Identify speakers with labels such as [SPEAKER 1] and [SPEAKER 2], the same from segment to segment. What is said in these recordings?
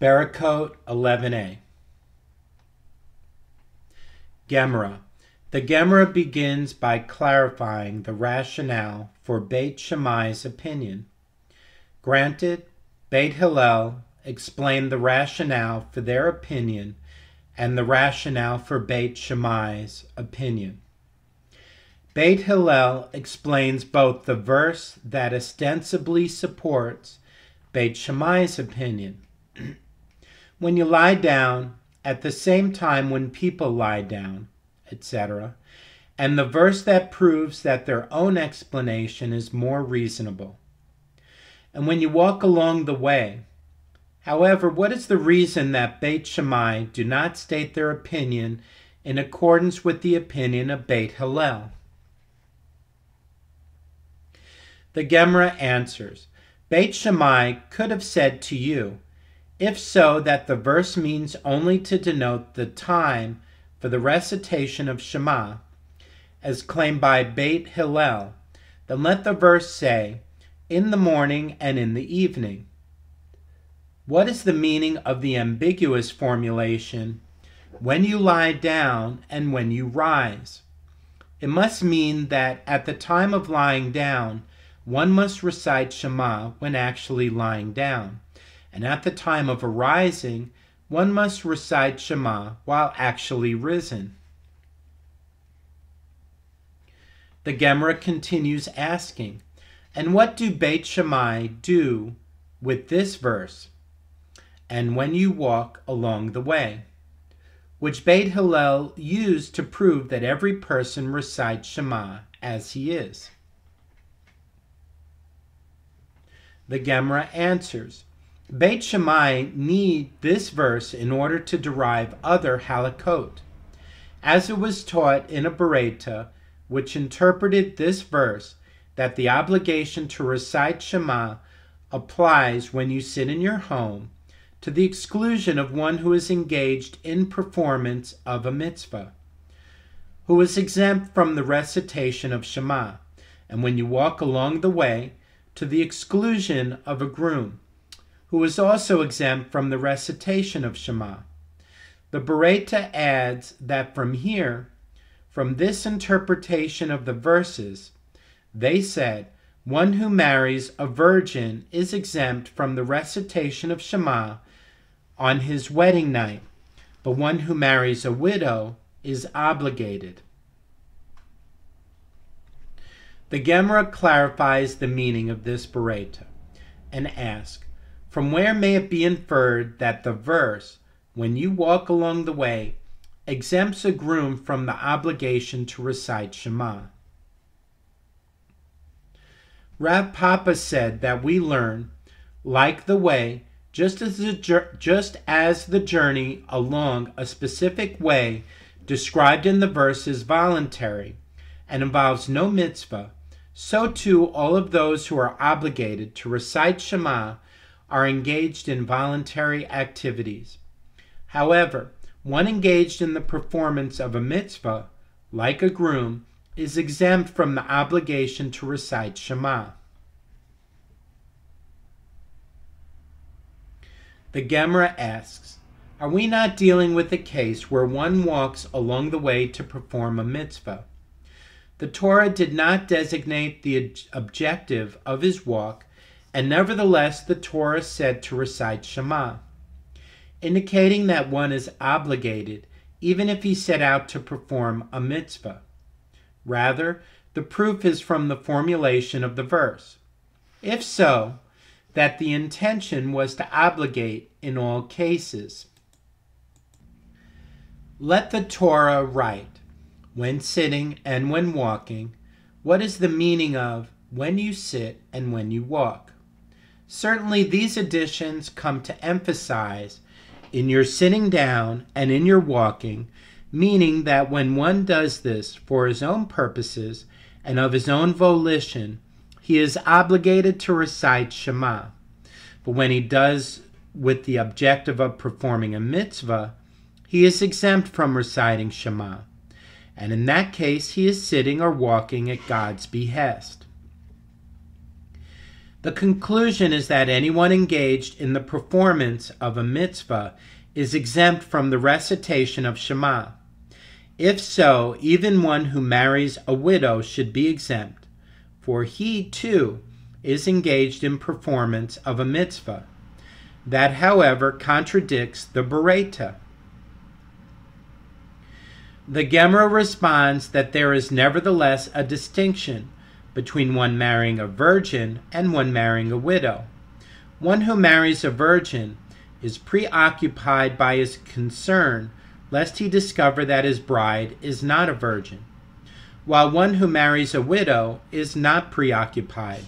[SPEAKER 1] Berakhot 11a. Gemara. The Gemara begins by clarifying the rationale for Beit Shammai's opinion. Granted, Beit Hillel explained the rationale for their opinion and the rationale for Beit Shammai's opinion. Beit Hillel explains both the verse that ostensibly supports Beit Shammai's opinion. When you lie down, at the same time when people lie down, etc., and the verse that proves that their own explanation is more reasonable. And when you walk along the way. However, what is the reason that Beit Shammai do not state their opinion in accordance with the opinion of Beit Hillel? The Gemara answers, Beit Shammai could have said to you, if so, that the verse means only to denote the time for the recitation of Shema, as claimed by Beit Hillel, then let the verse say, in the morning and in the evening. What is the meaning of the ambiguous formulation, when you lie down and when you rise? It must mean that at the time of lying down, one must recite Shema when actually lying down, and at the time of arising, one must recite Shema while actually risen. The Gemara continues asking, and what do Beit Shammai do with this verse? And when you walk along the way, which Beit Hillel used to prove that every person recites Shema as he is. The Gemara answers, Beit Shammai need this verse in order to derive other halakot, as it was taught in a Berakhot, which interpreted this verse that the obligation to recite Shema applies when you sit in your home, to the exclusion of one who is engaged in performance of a mitzvah, who is exempt from the recitation of Shema, and when you walk along the way, to the exclusion of a groom, who is also exempt from the recitation of Shema. The Berakhot adds that from this interpretation of the verses, they said, one who marries a virgin is exempt from the recitation of Shema on his wedding night, but one who marries a widow is obligated. The Gemara clarifies the meaning of this Berakhot and asks, from where may it be inferred that the verse, when you walk along the way, exempts a groom from the obligation to recite Shema? Rav Papa said that we learn, like the way, just as the journey along a specific way described in the verse is voluntary and involves no mitzvah, so too all of those who are obligated to recite Shema are engaged in voluntary activities. However, one engaged in the performance of a mitzvah, like a groom, is exempt from the obligation to recite Shema. The Gemara asks, are we not dealing with a case where one walks along the way to perform a mitzvah? The Torah did not designate the objective of his walk, and nevertheless the Torah said to recite Shema, indicating that one is obligated even if he set out to perform a mitzvah. Rather, the proof is from the formulation of the verse. If so, that the intention was to obligate in all cases. Let the Torah write, when sitting and when walking, what is the meaning of when you sit and when you walk? Certainly these additions come to emphasize in your sitting down and in your walking, meaning that when one does this for his own purposes and of his own volition, he is obligated to recite Shema. But when he does with the objective of performing a mitzvah, he is exempt from reciting Shema, and in that case he is sitting or walking at God's behest. The conclusion is that anyone engaged in the performance of a mitzvah is exempt from the recitation of Shema. If so, even one who marries a widow should be exempt, for he, too, is engaged in performance of a mitzvah. That, however, contradicts the Berakhot. The Gemara responds that there is nevertheless a distinction between one marrying a virgin and one marrying a widow. One who marries a virgin is preoccupied by his concern lest he discover that his bride is not a virgin, while one who marries a widow is not preoccupied.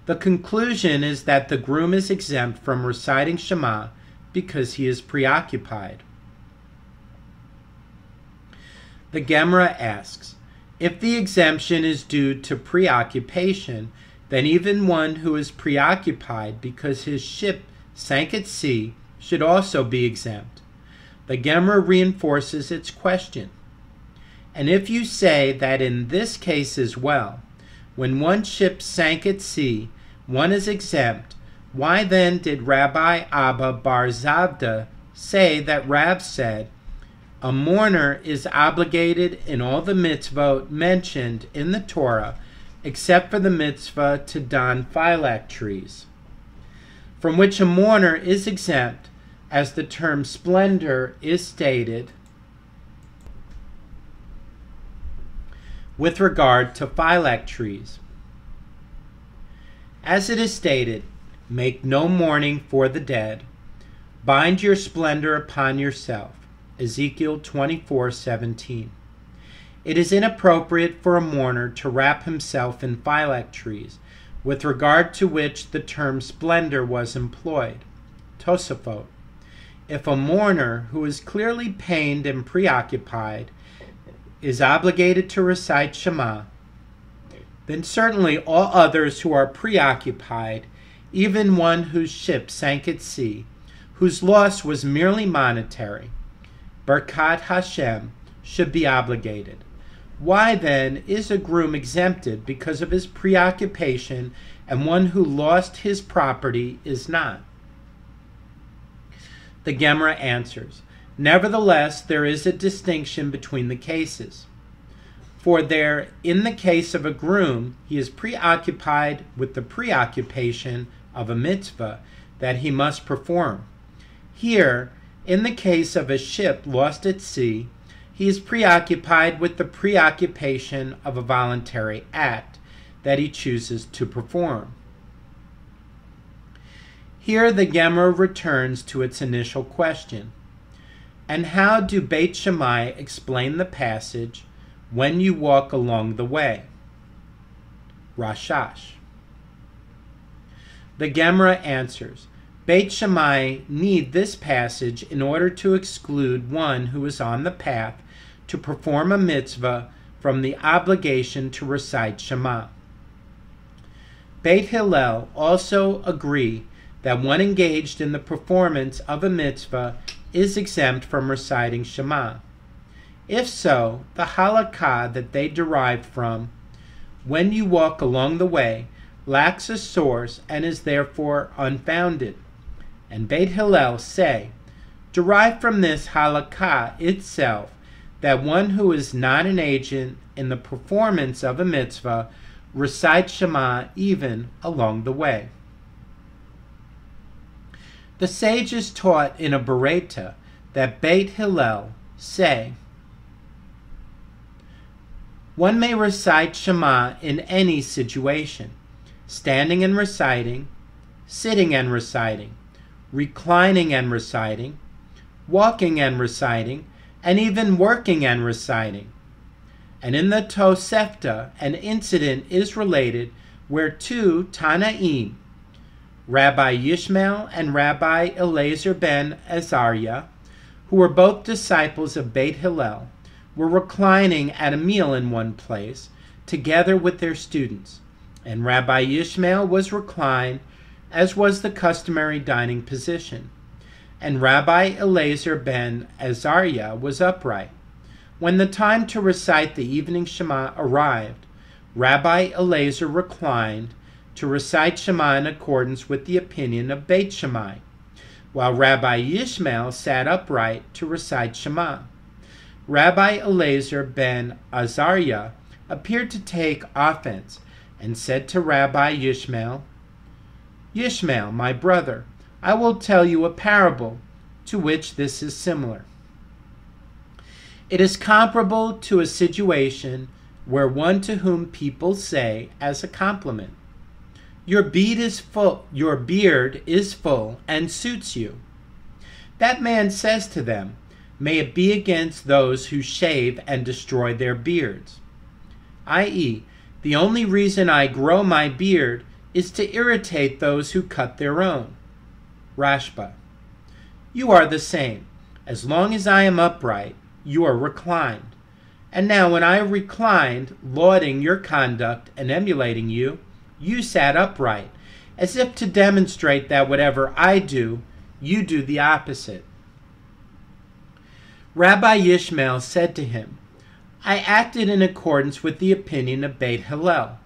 [SPEAKER 1] The conclusion is that the groom is exempt from reciting Shema because he is preoccupied. The Gemara asks, if the exemption is due to preoccupation, then even one who is preoccupied because his ship sank at sea should also be exempt. The Gemara reinforces its question. And if you say that in this case as well, when one ship sank at sea, one is exempt, why then did Rabbi Abba bar Zavda say that Rav said, a mourner is obligated in all the mitzvot mentioned in the Torah, except for the mitzvah to don lilac trees, from which a mourner is exempt, as the term splendor is stated with regard to lilac trees. As it is stated, make no mourning for the dead, bind your splendor upon yourself. Ezekiel 24:17. It is inappropriate for a mourner to wrap himself in lilac trees, with regard to which the term splendor was employed. Tosafot. If a mourner who is clearly pained and preoccupied is obligated to recite Shema, then certainly all others who are preoccupied, even one whose ship sank at sea, whose loss was merely monetary, Berakhot Hashem, should be obligated. Why then is a groom exempted because of his preoccupation and one who lost his property is not? The Gemara answers, nevertheless there is a distinction between the cases. For there, in the case of a groom, he is preoccupied with the preoccupation of a mitzvah that he must perform. Here, in the case of a ship lost at sea, he is preoccupied with the preoccupation of a voluntary act that he chooses to perform. Here the Gemara returns to its initial question. And how do Beit Shammai explain the passage, when you walk along the way? Rashash. The Gemara answers, Beit Shammai need this passage in order to exclude one who is on the path to perform a mitzvah from the obligation to recite Shema. Beit Hillel also agree that one engaged in the performance of a mitzvah is exempt from reciting Shema. If so, the halakha that they derive from, when you walk along the way, lacks a source and is therefore unfounded. And Beit Hillel say, derived from this halakha itself, that one who is not an agent in the performance of a mitzvah recites Shema even along the way. The sages taught in a Berakhot that Beit Hillel say, one may recite Shema in any situation, standing and reciting, sitting and reciting, reclining and reciting, walking and reciting, and even working and reciting. And in the Tosefta, an incident is related where two Tanaim, Rabbi Yishmael and Rabbi Eliezer ben Azariah, who were both disciples of Beit Hillel, were reclining at a meal in one place, together with their students, and Rabbi Yishmael was reclined, as was the customary dining position, and Rabbi Eliezer ben Azariah was upright. When the time to recite the evening Shema arrived, Rabbi Eliezer reclined, to recite Shema in accordance with the opinion of Beit Shammai, while Rabbi Yishmael sat upright to recite Shema. Rabbi Eliezer ben Azariah appeared to take offense and said to Rabbi Yishmael, "Yishmael, my brother, I will tell you a parable to which this is similar. It is comparable to a situation where one to whom people say as a compliment, 'Your beard is full and suits you.' That man says to them, 'May it be against those who shave and destroy their beards,' i.e., the only reason I grow my beard is to irritate those who cut their own." Rashba: "You are the same. As long as I am upright, you are reclined. And now when I reclined, lauding your conduct and emulating you, you sat upright, as if to demonstrate that whatever I do, you do the opposite." Rabbi Yishmael said to him, "I acted in accordance with the opinion of Beit Hillel,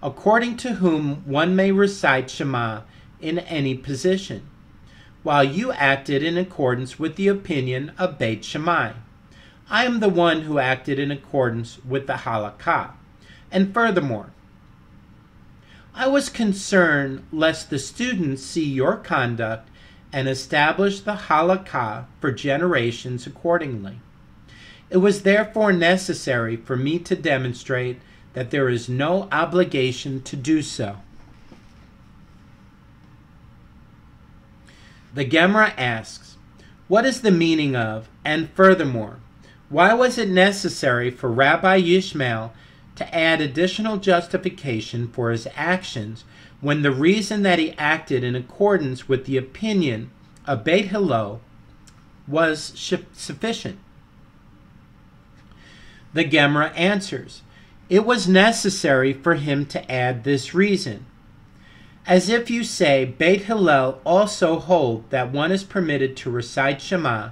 [SPEAKER 1] according to whom one may recite Shema in any position, while you acted in accordance with the opinion of Beit Shammai. I am the one who acted in accordance with the halakha. And furthermore, I was concerned lest the students see your conduct and establish the halakha for generations accordingly. It was therefore necessary for me to demonstrate that there is no obligation to do so." The Gemara asks, what is the meaning of, and furthermore, why was it necessary for Rabbi Yishmael to add additional justification for his actions when the reason that he acted in accordance with the opinion of Beit Hillel was sufficient? The Gemara answers, it was necessary for him to add this reason. As if you say, Beit Hillel also hold that one is permitted to recite Shema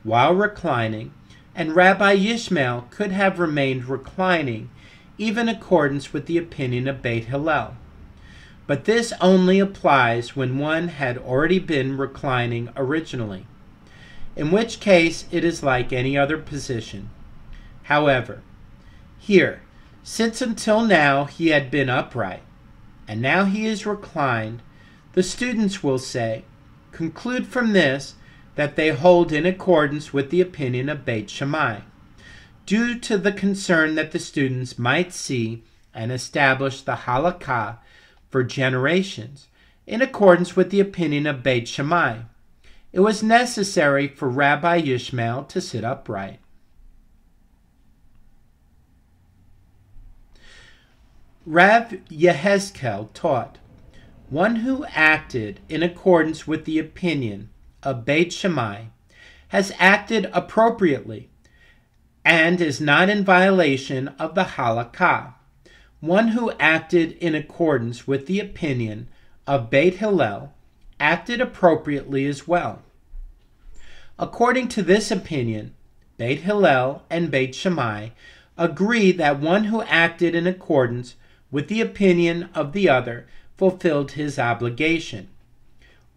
[SPEAKER 1] while reclining, and Rabbi Yishmael could have remained reclining, even in accordance with the opinion of Beit Hillel. But this only applies when one had already been reclining originally, in which case it is like any other position. However, here, since until now he had been upright, and now he is reclined, the students will say, conclude from this that they hold in accordance with the opinion of Beit Shammai, due to the concern that the students might see and establish the halakha for generations, in accordance with the opinion of Beit Shammai. It was necessary for Rabbi Yishmael to sit upright. Rav Yehezkel taught, one who acted in accordance with the opinion of Beit Shammai has acted appropriately and is not in violation of the halakha. One who acted in accordance with the opinion of Beit Hillel acted appropriately as well. According to this opinion, Beit Hillel and Beit Shammai agree that one who acted in accordance with the opinion of the other fulfilled his obligation.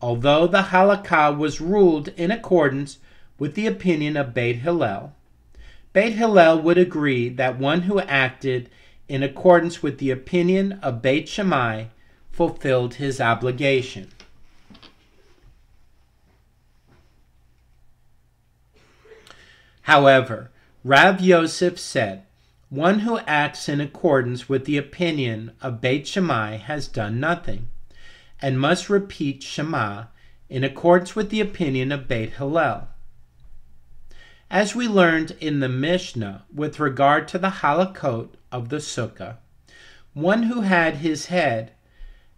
[SPEAKER 1] Although the halakha was ruled in accordance with the opinion of Beit Hillel would agree that one who acted in accordance with the opinion of Beit Shammai fulfilled his obligation. However, Rav Yosef said, one who acts in accordance with the opinion of Beit Shammai has done nothing, and must repeat Shema in accordance with the opinion of Beit Hillel. As we learned in the Mishnah with regard to the halakot of the sukkah, one who had his head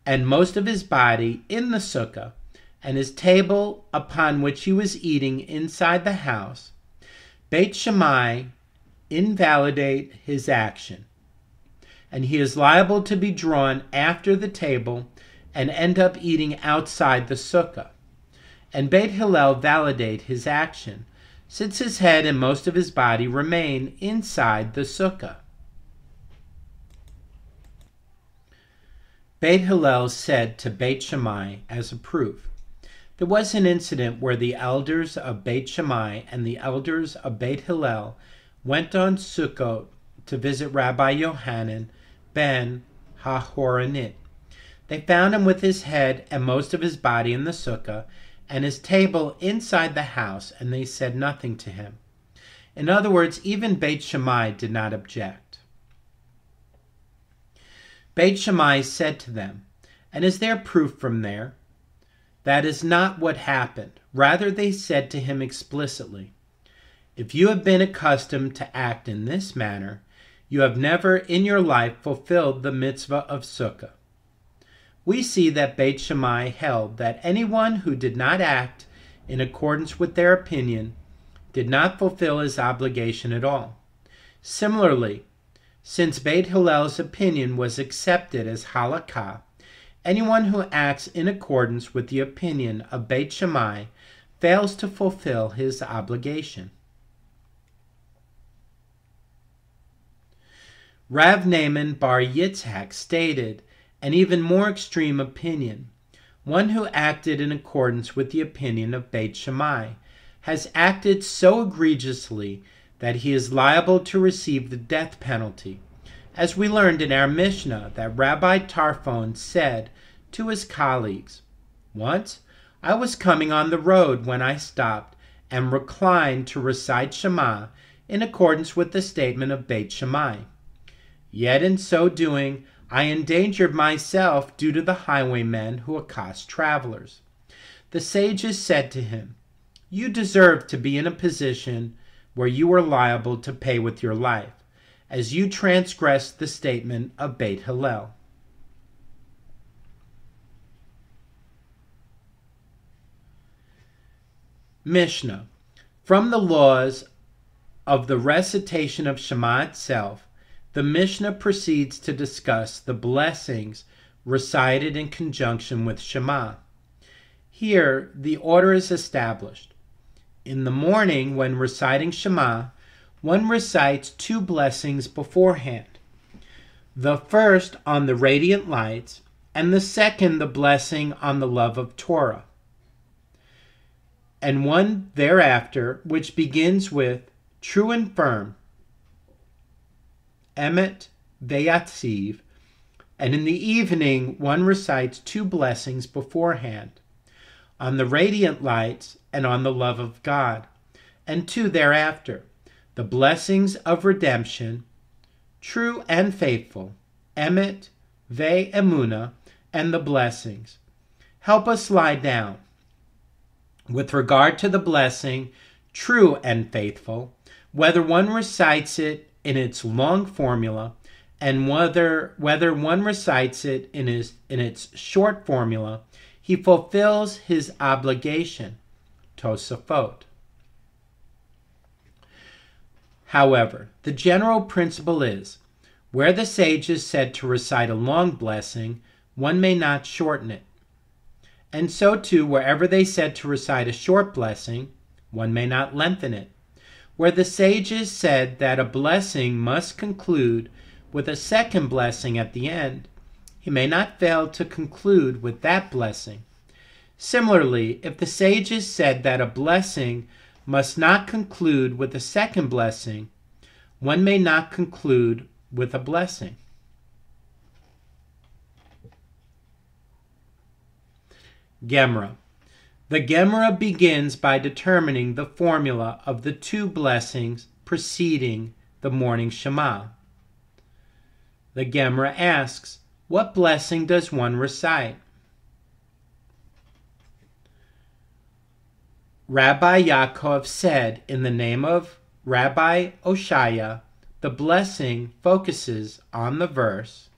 [SPEAKER 1] and most of his body in the sukkah, and his table upon which he was eating inside the house, Beit Shammai invalidate his action, and he is liable to be drawn after the table and end up eating outside the sukkah. And Beit Hillel validate his action, since his head and most of his body remain inside the sukkah. Beit Hillel said to Beit Shammai as a proof, there was an incident where the elders of Beit Shammai and the elders of Beit Hillel went on Sukkot to visit Rabbi Yohanan ben HaHoronit. They found him with his head and most of his body in the sukkah and his table inside the house, and they said nothing to him. In other words, even Beit Shammai did not object. Beit Shammai said to them, and is there proof from there? That is not what happened. Rather, they said to him explicitly, if you have been accustomed to act in this manner, you have never in your life fulfilled the mitzvah of sukkah. We see that Beit Shammai held that anyone who did not act in accordance with their opinion did not fulfill his obligation at all. Similarly, since Beit Hillel's opinion was accepted as halakha, anyone who acts in accordance with the opinion of Beit Shammai fails to fulfill his obligation. Rav Naaman bar Yitzhak stated an even more extreme opinion. One who acted in accordance with the opinion of Beit Shammai has acted so egregiously that he is liable to receive the death penalty, as we learned in our Mishnah that Rabbi Tarfon said to his colleagues, once I was coming on the road when I stopped and reclined to recite Shema in accordance with the statement of Beit Shammai. Yet in so doing, I endangered myself due to the highwaymen who accost travelers. The sages said to him, you deserve to be in a position where you are liable to pay with your life, as you transgressed the statement of Beit Hillel. Mishnah. From the laws of the recitation of Shema itself, the Mishnah proceeds to discuss the blessings recited in conjunction with Shema. Here, the order is established. In the morning, when reciting Shema, one recites two blessings beforehand. The first on the radiant lights, and the second the blessing on the love of Torah. And one thereafter, which begins with true and firm, Emet Veyatziv, and in the evening one recites two blessings beforehand, on the radiant lights and on the love of God, and two thereafter, the blessings of redemption, true and faithful, Emet Ve'emuna, and the blessings. Help us lie down. With regard to the blessing, true and faithful, whether one recites it in its long formula, and whether one recites it in its short formula, he fulfills his obligation. Tosafot. However, the general principle is, where the sage is said to recite a long blessing, one may not shorten it. And so too, wherever they said to recite a short blessing, one may not lengthen it. Where the sages said that a blessing must conclude with a second blessing at the end, he may not fail to conclude with that blessing. Similarly, if the sages said that a blessing must not conclude with a second blessing, one may not conclude with a blessing. Gemara. The Gemara begins by determining the formula of the two blessings preceding the morning Shema. The Gemara asks, what blessing does one recite? Rabbi Yaakov said, in the name of Rabbi Oshaya, the blessing focuses on the verse,